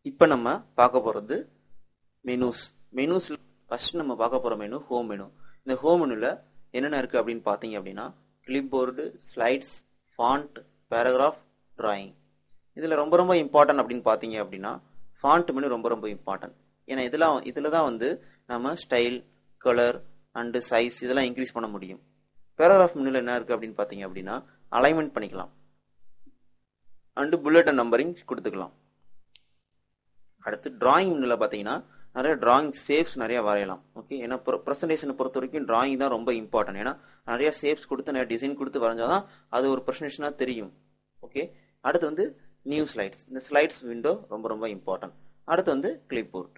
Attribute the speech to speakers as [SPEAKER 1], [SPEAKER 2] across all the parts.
[SPEAKER 1] இப்போ நம்ம பார்க்க போகிறது மெனூஸ். மெனூஸ் ஃபர்ஸ்ட் நம்ம பார்க்க போகிற மெனு ஹோம் மெனு. இந்த ஹோம் மெனுவில் என்னென்ன இருக்குது அப்படின்னு பார்த்தீங்க அப்படின்னா clipboard, slides, font, paragraph, drawing. இதில் ரொம்ப ரொம்ப இம்பார்ட்டன்ட் அப்படின்னு பார்த்தீங்க அப்படின்னா ஃபாண்ட் மெனு ரொம்ப ரொம்ப இம்பார்ட்டன்ட். ஏன்னா இதில் தான் வந்து நம்ம ஸ்டைல், கலர் அண்டு சைஸ் இதெல்லாம் இன்க்ரீஸ் பண்ண முடியும். பேராகிராஃப் மெனுவில் என்ன இருக்குது அப்படின்னு பார்த்தீங்க அப்படின்னா அலைன்மெண்ட் பண்ணிக்கலாம் அண்டு புல்லட் அண்ட் நம்பரிங் கொடுத்துக்கலாம். அடுத்து டிராயிங் மெனுவில் பார்த்தீங்கன்னா நிறைய டிராயிங் சேப்ஸ் நிறைய வரையலாம். ஓகே, ஏன்னா ப்ரெசன்டேஷனை பொறுத்த வரைக்கும் டிராயிங் தான் ரொம்ப இம்பார்ட்டன்ட். ஏன்னா நிறைய சேப்ஸ் கொடுத்து நிறைய டிசைன் கொடுத்து வரைஞ்சாதான் அது ஒரு ப்ரெசன்டேஷனாக தெரியும். ஓகே, அடுத்து வந்து நியூ ஸ்லைட்ஸ். இந்த ஸ்லைட்ஸ் விண்டோ ரொம்ப ரொம்ப இம்பார்ட்டன்ட். அடுத்து வந்து கிளிப் போர்ட்.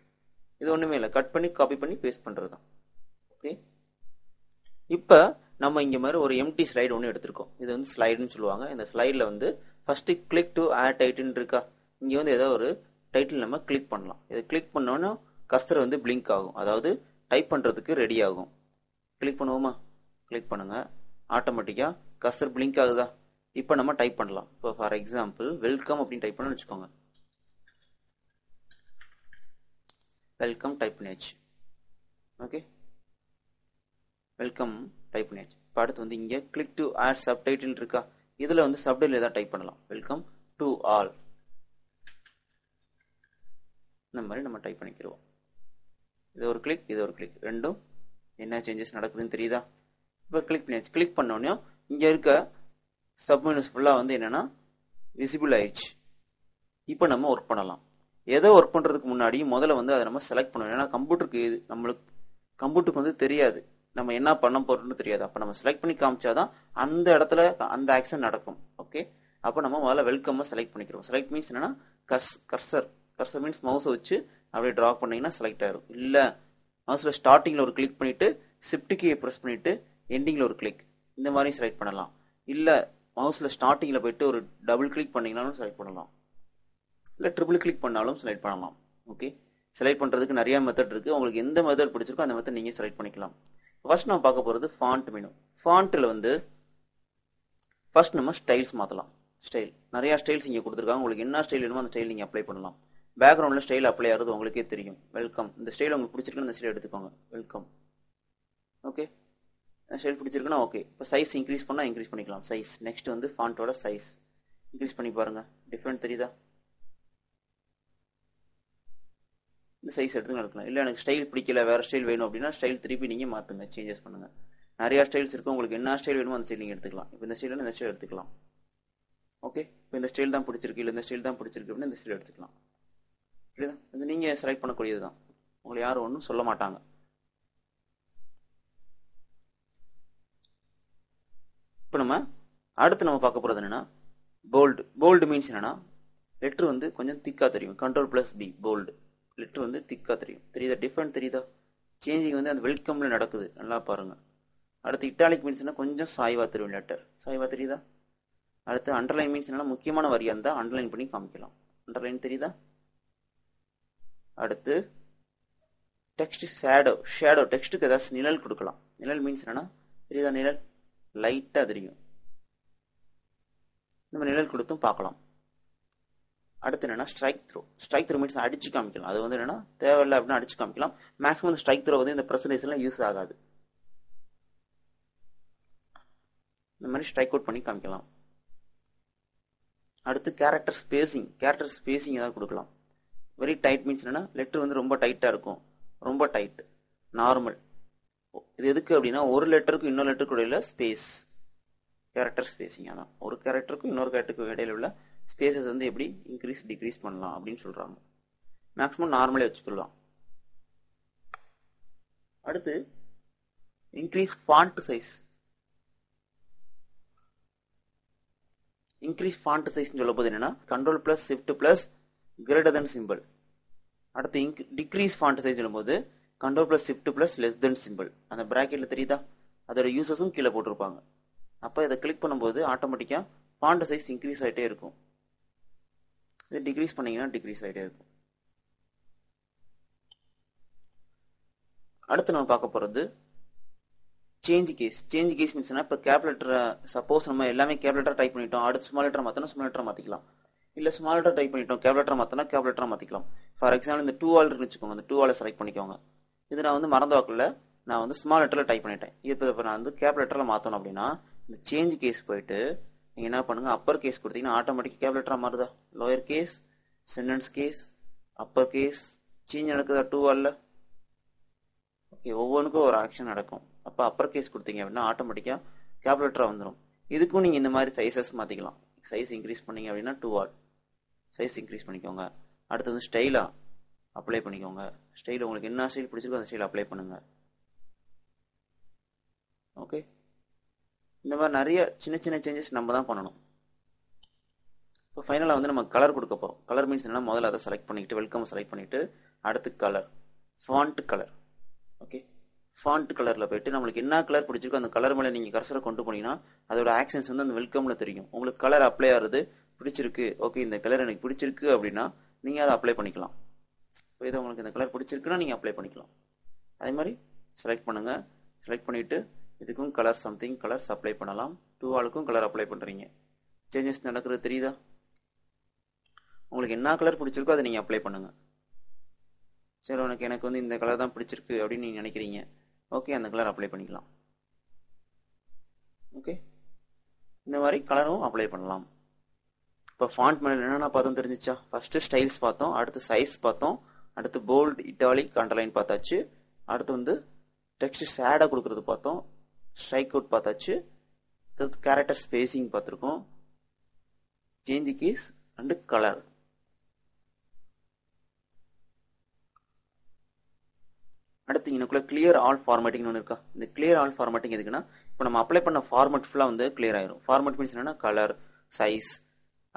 [SPEAKER 1] இது ஒன்றுமே இல்லை, கட் பண்ணி காப்பி பண்ணி பேஸ்ட் பண்ணுறது தான். ஓகே, இப்போ நம்ம இங்கே மாதிரி ஒரு எம்டி ஸ்லைடு ஒன்று எடுத்திருக்கோம். இது வந்து ஸ்லைடுன்னு சொல்லுவாங்க. இந்த ஸ்லைடில் வந்து first click to add title இருக்கா, இங்கே வந்து ஏதோ ஒரு டைட்டில் நம்ம கிளிக் பண்ணலாம். இதை கிளிக் பண்ணோன்னா கர்சர் வந்து பிளிங்க் ஆகும், அதாவது டைப் பண்ணுறதுக்கு ரெடி ஆகும். கிளிக் பண்ணுவோமா? கிளிக் பண்ணுங்க, ஆட்டோமேட்டிக்காக கர்சர் பிளிங்க் ஆகுதா? இப்போ நம்ம டைப் பண்ணலாம். இப்போ ஃபார் எக்ஸாம்பிள் வெல்கம் அப்படின்னு டைப் பண்ணு வச்சுக்கோங்க. வெல்கம் டைப் பண்ணியாச்சு. ஓகே, வெல்கம் டைப் பண்ணியாச்சு. இப்போ அடுத்து வந்து இங்கே கிளிக் டு ஆட் சப்டைட்டில் இருக்கா, இதில் வந்து சப்டைட்டில் ஏதாவது டைப் பண்ணலாம். வெல்கம் டு ஆல், இந்த மாதிரி நம்ம டைப் பண்ணிக்கிறோம். இது ஒரு கிளிக், இது ஒரு கிளிக், ரெண்டும் என்ன சேஞ்சஸ் நடக்குதுன்னு தெரியுதா? இப்போ கிளிக் பண்ணியாச்சு. கிளிக் பண்ணோடனே இங்கே இருக்க சப்மெனுஸ் ஃபுல்லாக வந்து என்னென்னா விசிபிள் ஆயிடுச்சு. இப்போ நம்ம ஒர்க் பண்ணலாம். ஏதோ ஒர்க் பண்ணுறதுக்கு முன்னாடி முதல்ல வந்து அதை நம்ம செலக்ட் பண்ணணும். ஏன்னா கம்ப்யூட்டருக்கு வந்து தெரியாது நம்ம என்ன பண்ண போறோம்னு தெரியாது. அப்போ நம்ம செலக்ட் பண்ணி காமிச்சாதான் அந்த இடத்துல அந்த ஆக்ஷன் நடக்கும். ஓகே, அப்போ நம்ம முதல்ல வெல்கம் செலக்ட் பண்ணிக்கிறோம். செலக்ட் மீன்ஸ் என்னன்னா கர்சர் மீன்ஸ் மவுஸை வச்சு அப்படியே ட்ரா பண்ணீங்கன்னா செலக்ட் ஆயிரும். இல்லை மவுஸில் ஸ்டார்டிங்கில் ஒரு கிளிக் பண்ணிட்டு ஷிஃப்ட் கீயை ப்ரெஸ் பண்ணிட்டு எண்டிங்கில் ஒரு கிளிக், இந்த மாதிரி செலக்ட் பண்ணலாம். இல்லை மவுஸில் ஸ்டார்டிங்கில் போயிட்டு ஒரு டபுள் கிளிக் பண்ணீங்கன்னாலும் செலக்ட் பண்ணலாம், இல்லை ட்ரிபிள் கிளிக் பண்ணாலும் செலக்ட் பண்ணலாம். ஓகே, செலக்ட் பண்ணுறதுக்கு நிறைய மெத்தட் இருக்குது. உங்களுக்கு எந்த மெத்தட் பிடிச்சிருக்கோ அந்த மெத்தட் நீங்கள் செலக்ட் பண்ணிக்கலாம். ஃபர்ஸ்ட் நம்ம பார்க்க போகிறது ஃபாண்ட் மெனு. ஃபாண்ட்டில் வந்து ஃபர்ஸ்ட் நம்ம ஸ்டைல்ஸ் மாற்றலாம். ஸ்டைல் நிறையா ஸ்டைல்ஸ் இங்கே கொடுத்துருக்காங்க. உங்களுக்கு என்ன ஸ்டைல் வேணுமோ அந்த ஸ்டைல் நீங்கள் அப்ளை பண்ணலாம். பேக்ரவுண்டில் ஸ்டைல் அப்ளை ஆகிறது உங்களுக்கே தெரியும். வெல்கம், இந்த ஸ்டைல் உங்களுக்கு பிடிச்சிருக்குன்னு இந்த ஸ்டைல் எடுத்துக்கோங்க. வெல்கம். ஓகே, ஸ்டைல் பிடிச்சிருக்குன்னா ஓகே. இப்போ சைஸ் இன்க்ரீஸ் பண்ணால் இன்க்ரீஸ் பண்ணிக்கலாம் சைஸ். நெக்ஸ்ட் வந்து ஃபாண்ட்டோட சைஸ் இன்க்ரீஸ் பண்ணி பாருங்கள், டிஃப்ரெண்ட் தெரியுதா? இந்த சைஸ் எடுத்து நடக்கலாம். இல்லை எனக்கு ஸ்டைல் பிடிக்கல, வேறு ஸ்டைல் வேணும் அப்படின்னா ஸ்டைல் திருப்பி நீங்கள் மாற்றுங்க, சேஞ்சஸ் பண்ணுங்கள். நிறையா ஸ்டைல்ஸ் இருக்குது, உங்களுக்கு என்ன ஸ்டைல் வேணுமோ அந்த ஸ்டைல் நீங்கள் எடுத்துக்கலாம். இப்போ இந்த ஸ்டைல் இந்த ஸ்டைல் எடுத்துக்கலாம். ஓகே, இப்போ இந்த ஸ்டைல் தான் பிடிச்சிருக்கு, இல்லை இந்த ஸ்டைல் தான் பிடிச்சிருக்கு அப்படின்னா இந்த ஸ்டைல் எடுத்துக்கலாம். புரியுதா? இது நீங்கள் செலக்ட் பண்ணக்கூடியது தான், உங்களை யாரும் ஒன்றும் சொல்ல மாட்டாங்க. இப்போ நம்ம அடுத்து நம்ம பார்க்க போகிறது என்னென்னா போல்டு. போல்டு மீன்ஸ் என்னென்னா லெட்ரு வந்து கொஞ்சம் திக்காக தெரியும். Ctrl+B போல்டு, லெட்ரு வந்து திக்காக தெரியும். தெரியுதா? டிஃப்ரெண்ட் தெரியுதா? சேஞ்சிங் வந்து அந்த வெல்கமில் நடக்குது, நல்லா பாருங்கள். அடுத்து இட்டாலிக் மீன்ஸ் என்ன, கொஞ்சம் சாய்வாக தெரியும் லெட்டர், சாய்வாக தெரியுதா? அடுத்து அண்டர்லைன் மீன்ஸ் என்னன்னா முக்கியமான வரியாக இருந்தால் அண்டர்லைன் பண்ணி காமிக்கலாம். அண்டர்லைன் தெரியுதா? அடுத்து டெக்ஸ்ட் ஷேடோ டெக்ஸ்ட்டுக்கு ஏதாச்சும் நிழல் கொடுக்கலாம். நிழல் மீன்ஸ் என்னன்னா தெரியுதா? நிழல் லைட்டாக தெரியும், நம்ம நிழல் கொடுத்தும் பார்க்கலாம். அடுத்து என்னன்னா ஸ்ட்ரைக் த்ரோ மீன்ஸ் அடிச்சு காமிக்கலாம். அது வந்து என்னன்னா தேவையில்லை அப்படின்னா அடிச்சு காமிக்கலாம். மேக்ஸிமம் ஸ்ட்ரைக் த்ரோ வந்து இந்த ப்ரெசன்டேஷன்லாம் யூஸ் ஆகாது. இந்த மாதிரி ஸ்ட்ரைக் அவுட் பண்ணி காமிக்கலாம். அடுத்து கேரக்டர் ஸ்பேசிங் ஏதாவது கொடுக்கலாம். வெரி டைட் மீன்ஸ் என்னன்னா லெட்டர் வந்து ரொம்ப டைட்டாக இருக்கும், ரொம்ப டைட். நார்மல், இது எதுக்கு அப்படின்னா ஒரு லெட்டருக்கும் இன்னொரு லெட்டருக்கு இடையில ஸ்பேஸ், கேரக்டர் ஸ்பேசிங். அதான் ஒரு கேரக்டருக்கும் இன்னொரு கேரக்டருக்கு இடையில உள்ள ஸ்பேசஸ் வந்து எப்படி இன்க்ரீஸ் டிக்ரீஸ் பண்ணலாம் அப்படின்னு சொல்றாங்க. மேக்ஸிமம் நார்மலே வச்சுக்கலாம். அடுத்து increase font size. Increase font size சொல்லும் போது என்னன்னா Ctrl+Shift+ greater than சிம்பிள். அடுத்து டிக்ரீஸ் ஃபாண்ட் சைஸ் சொல்லும் போது Ctrl+Shift+ less than சிம்பிள். அந்த பிராக்கெட்ல தெரியுதா? அதோட யூசஸும் கீழே போட்டிருப்பாங்க. அப்போ இதை கிளிக் பண்ணும்போது ஆட்டோமேட்டிக்காக ஃபாண்ட் சைஸ் இன்க்ரீஸ் ஆகிட்டே இருக்கும். இது டிக்ரீஸ் பண்ணீங்கன்னா டிக்ரீஸ் ஆகிட்டே இருக்கும். அடுத்து நம்ம பார்க்க போகிறது சேஞ்ச் கேஸ் மீன்ஸ் இப்போ கேப் லெட்டரை சப்போஸ் நம்ம எல்லாமே கேப் லெட்டர் டைப் பண்ணிட்டோம், அடுத்து ஸ்மால் லெட்டர் மாற்றணும், ஸ்மால் லெட்டர் மாற்றிக்கலாம். இல்லை ஸ்மால் லெட்டர் டைப் பண்ணிட்டோம் கேப்லெட்டராக மாற்றினா கேப்லெட்டராக மாற்றிக்கலாம். ஃபார் எக்ஸாம்பிள் இந்த 2 ஆல் இருக்குன்னு வச்சுக்கோங்க. அந்த 2 ஆலை செலக்ட் பண்ணிக்கோங்க. இது நான் வந்து மறந்த வாக்கில் நான் வந்து ஸ்மால் லெட்டரில் டைப் பண்ணிட்டேன். இப்போ நான் வந்து கேப் லெட்டரில் மாற்றணும் அப்படின்னா இந்த சேஞ்ச் கேஸ் போயிட்டு நீங்கள் என்ன பண்ணுங்கள், அப்பர் கேஸ் கொடுத்தீங்கன்னா ஆட்டோமேட்டிக் கேப் லெட்டராக மாறுதா? Lower case, sentence case, upper case change நடக்குதா 2 ஆலில்? ஓகே, ஒவ்வொன்றுக்கும் ஒரு ஆக்ஷன் நடக்கும். அப்போ அப்பர் கேஸ் கொடுத்தீங்க அப்படின்னா ஆட்டோமேட்டிக்காக கேப் லெட்டராக வந்துடும். இதுக்கும் நீங்கள் இந்த மாதிரி சைஸஸ் மாற்றிக்கலாம். சைஸ் இன்க்ரீஸ் பண்ணீங்க அப்படின்னா 2 ஆல் சைஸ் இன்க்ரீஸ் பண்ணிக்கோங்க. அடுத்து வந்து ஸ்டைலாக அப்ளை பண்ணிக்கோங்க. ஸ்டைல் உங்களுக்கு என்ன ஸ்டைல் பிடிச்சிருக்கோ அந்த ஸ்டைல் அப்ளை பண்ணுங்க. ஓகே, இந்த மாதிரி நிறைய சின்ன சின்ன சேஞ்சஸ் நம்ம தான் பண்ணணும். இப்போ ஃபைனலாக வந்து நம்ம கலர் கொடுக்க போகிறோம். கலர் மீன்ஸ் என்ன, முதல்ல அதை செலக்ட் பண்ணிக்கிட்டு வெல்கம் செலக்ட் பண்ணிவிட்டு அடுத்து colour, font colour. Okay, font கலரில் போயிட்டு நம்மளுக்கு என்ன கலர் பிடிச்சிருக்கோ அந்த கலர் மேலே நீங்கள் கர்சரை கொண்டு போனீங்கன்னா அதோட ஆக்ஷன்ஸ் வந்து அந்த வெல்கமில் தெரியும். உங்களுக்கு கலர் அப்ளை ஆகிறது பிடிச்சிருக்கு, ஓகே இந்த கலர் எனக்கு பிடிச்சிருக்கு அப்படின்னா நீங்கள் அதை அப்ளை பண்ணிக்கலாம். இப்போ இது உங்களுக்கு இந்த கலர் பிடிச்சிருக்குன்னா நீங்கள் அப்ளை பண்ணிக்கலாம். அதே மாதிரி செலக்ட் பண்ணுங்கள். செலக்ட் பண்ணிவிட்டு இதுக்கும் கலர் சம்திங் கலர்ஸ் அப்ளை பண்ணலாம். 2 ஆலுக்கும் கலர் அப்ளை பண்ணுறீங்க. சேஞ்சஸ் நடக்கிறது தெரியுதா? உங்களுக்கு என்ன கலர் பிடிச்சிருக்கோ அதை நீங்கள் அப்ளை பண்ணுங்கள். சரி, எனக்கு வந்து இந்த கலர் தான் பிடிச்சிருக்கு அப்படின்னு நீங்கள் நினைக்கிறீங்க, ஓகே அந்த கலர் அப்ளை பண்ணிக்கலாம். ஓகே, இந்த மாதிரி கலரும் அப்ளை பண்ணலாம். இப்போ ஃபாண்ட் மேலே என்னென்ன பார்த்தோம் தெரிஞ்சிச்சா? ஃபஸ்ட்டு ஸ்டைல்ஸ் பார்த்தோம், அடுத்து சைஸ் பார்த்தோம், அடுத்து போல்ட், இட்டாலிக், அண்டர்லைன் பார்த்தாச்சு. அடுத்து வந்து டெக்ஸ்ட் ஷேடாக கொடுக்கறது பார்த்தோம், ஸ்ட்ரைக் அவுட் பார்த்தாச்சு. கேரக்டர் ஸ்பேசிங் பார்த்துருக்கோம், சேஞ்ச் கீஸ் அண்டு கலர். அடுத்து எனக்குள்ள கிளியர் ஆல் ஃபார்மேட்டிங் ஒன்று இருக்கா? இந்த கிளியர் ஆல் ஃபார்மேட்டிங் எதுக்குன்னா இப்போ நம்ம அப்ளை பண்ண ஃபார்மேட் ஃபுல்லாக வந்து கிளியர் ஆயிரும். ஃபார்மேட் மீன்ஸ் என்னன்னா கலர், சைஸ்,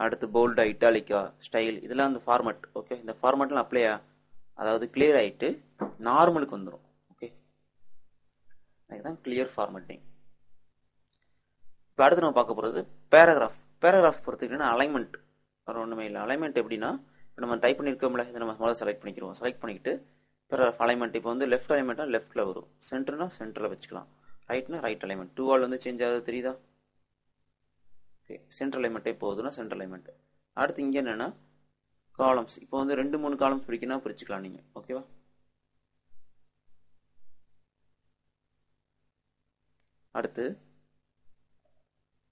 [SPEAKER 1] அடுத்து போல்டா, இட்டாலிக்கா, ஸ்டைல், இதெல்லாம் அந்த ஃபார்மேட். ஓகே, இந்த ஃபார்மேட்லாம் அப்ளை அதாவது கிளியர் ஆகிட்டு நார்மலுக்கு வந்துடும். ஓகே, அதுதான் கிளியர் ஃபார்மேட்டிங். இப்போ அடுத்து நம்ம பார்க்க போகிறது பேராகிராஃப். பேராகிராஃப் பொறுத்துக்கிட்டா அலைன்மெண்ட் வேறு ஒன்றுமே இல்லை. அலைன்மெண்ட் எப்படின்னா இப்போ நம்ம டைப் பண்ணியிருக்கோம்ல, இதை நம்ம முதல்ல செலக்ட் பண்ணிக்கிறோம். செலக்ட் பண்ணிக்கிட்டு பேராகிராஃப் அலைன்மெண்ட் இப்போ வந்து லெஃப்ட் அலைன்மெண்ட்டாக லெஃப்ட்டில் வரும், சென்டர்னா சென்டரில் வச்சுக்கலாம், ரைட்னா ரைட் அலைன்மெண்ட். 2 ஆல் வந்து சேஞ்ச் ஆகுது தெரியுதா? ஓகே, சென்ட்ரல் அலைன்மெண்ட்டே போகுதுன்னா சென்ட்ரல் அலைன்மெண்ட். அடுத்து இங்கே என்னென்னா காலம்ஸ். இப்போ வந்து 2-3 காலம்ஸ் பிரிக்கணும், பிரிச்சுக்கலாம் நீங்கள். ஓகேவா? அடுத்து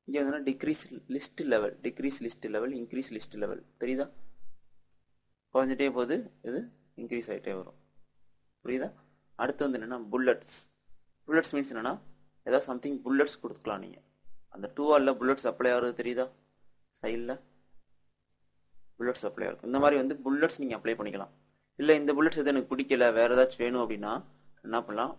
[SPEAKER 1] இங்கே வந்து decrease list level, decrease list level, increase list level தெரியுதா? குறைஞ்சிட்டே போகுது, இது இன்க்ரீஸ் ஆகிட்டே வரும். புரியுதா? அடுத்து வந்து என்னென்னா புல்லட்ஸ். புல்லட்ஸ் மீன்ஸ் என்னென்னா ஏதாவது சம்திங் புல்லட்ஸ் கொடுத்துக்கலாம் நீங்கள். அந்த 2 ஆலில் புல்லட்ஸ் அப்ளை ஆகிறது தெரியுதா? சைடில் புல்லட்ஸ் அப்ளை ஆகும். இந்த மாதிரி வந்து புல்லட்ஸ் நீங்கள் அப்ளை பண்ணிக்கலாம். இல்லை இந்த புல்லட்ஸ் எது எனக்கு பிடிக்கல வேறு ஏதாச்சும் வேணும் அப்படின்னா என்ன பண்ணலாம்,